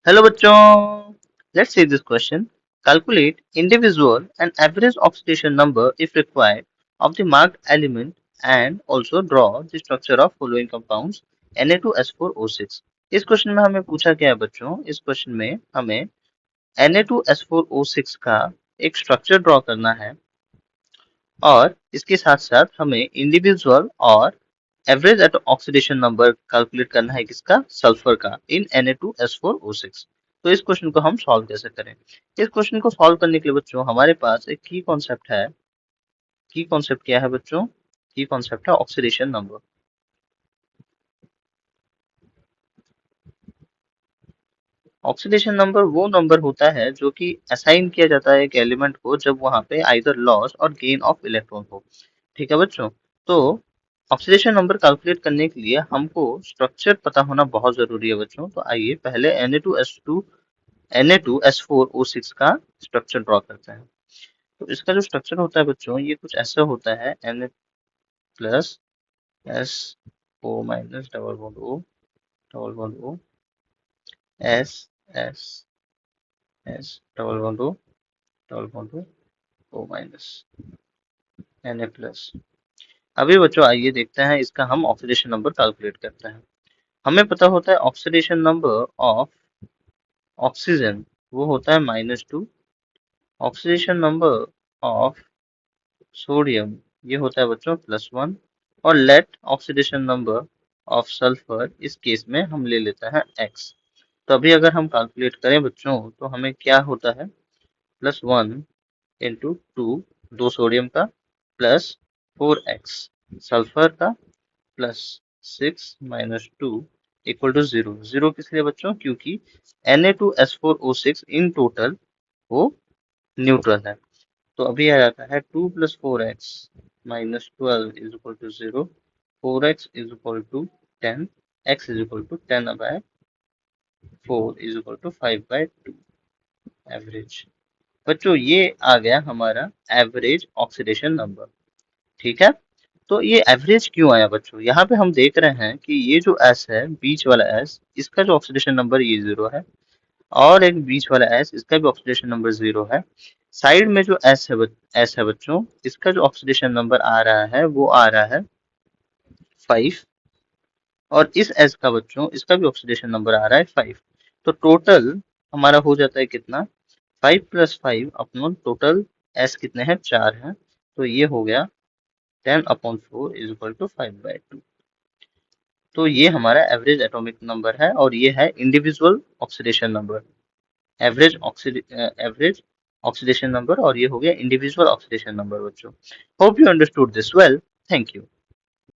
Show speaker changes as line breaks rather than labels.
Hello बच्चों, let's see this question. Calculate individual and average oxidation number if required of the marked element and also draw the structure of following compounds Na2S4O6. इस question में हमें पूछा गया है बच्चों, इस क्वेश्चन में हमें Na2S4O6 का एक स्ट्रक्चर ड्रॉ करना है और इसके साथ साथ हमें इंडिविजुअल और एवरेज ऑक्सीडेशन नंबर कैलकुलेट करना है किसका, सल्फर का, इन Na2S4O6। तो इस क्वेश्चन को हम सॉल्व कैसे करें। इस क्वेश्चन को सॉल्व करने के लिए बच्चों हमारे पास एक की कॉन्सेप्ट है। की कॉन्सेप्ट क्या है बच्चों? की कॉन्सेप्ट है ऑक्सीडेशन नंबर। ऑक्सीडेशन नंबर वो नंबर होता है जो कि असाइन किया जाता है एक एलिमेंट को जब वहां पे आइदर लॉस और गेन ऑफ इलेक्ट्रॉन हो। ठीक है बच्चों, तो ऑक्सीडेशन नंबर कैलकुलेट करने के लिए हमको स्ट्रक्चर पता होना बहुत जरूरी है बच्चों। तो आइए पहले Na2S4O6 का स्ट्रक्चर ड्रॉ करते हैं। तो इसका जो स्ट्रक्चर होता है बच्चों ये कुछ ऐसा होता है, Na+SO- double bond O double bond O S double bond O double bond O- Na+। अभी बच्चों आइए देखते हैं इसका हम ऑक्सीडेशन नंबर कैलकुलेट करते हैं। हमें पता होता है ऑक्सीडेशन नंबर ऑफ ऑक्सीजन वो होता है -2। ऑक्सीडेशन नंबर ऑफ सोडियम ये होता है बच्चों +1। और let oxidation number of sulphur इस केस में हम ले लेते हैं x। तो अभी अगर हम कैलकुलेट करें बच्चों तो हमें क्या होता है, +1 इंटू 2, 2 सोडियम का, +4x सल्फर का, +6 - 2 इक्वल टू 0। 0 किस लिए बच्चों? क्योंकि Na2S4O6 इन टोटल वो न्यूट्रल है। तो अभी आ जाता है 2 + 4x - 12 is equal to 0, 4x is equal to 10, x is equal to 10/4 is equal to 5/2 average. बच्चों ये आ गया हमारा एवरेज ऑक्सीडेशन नंबर। ठीक है, तो ये एवरेज क्यों आया बच्चों? यहाँ पे हम देख रहे हैं कि ये जो S है, बीच वाला S, इसका जो ऑक्सीडेशन नंबर ये 0 है, और एक बीच वाला S इसका भी ऑक्सीडेशन नंबर 0 है। साइड में जो S है बच्चों, इसका जो ऑक्सीडेशन नंबर आ रहा है वो आ रहा है 5। और इस S का बच्चों इसका भी ऑक्सीडेशन नंबर आ रहा है 5। तो टोटल हमारा हो जाता है कितना, 5 + 5 अपॉन टोटल S कितने हैं, 4 हैं। तो ये हो गया 10/4 इज इक्वल टू 5/2। तो ये हमारा एवरेज एटॉमिक नंबर है और ये है individual oxidation number. Average oxidation number और ये हो गया इंडिविजुअल ऑक्सीडेशन नंबर बच्चों। Hope you understood this well. Thank you.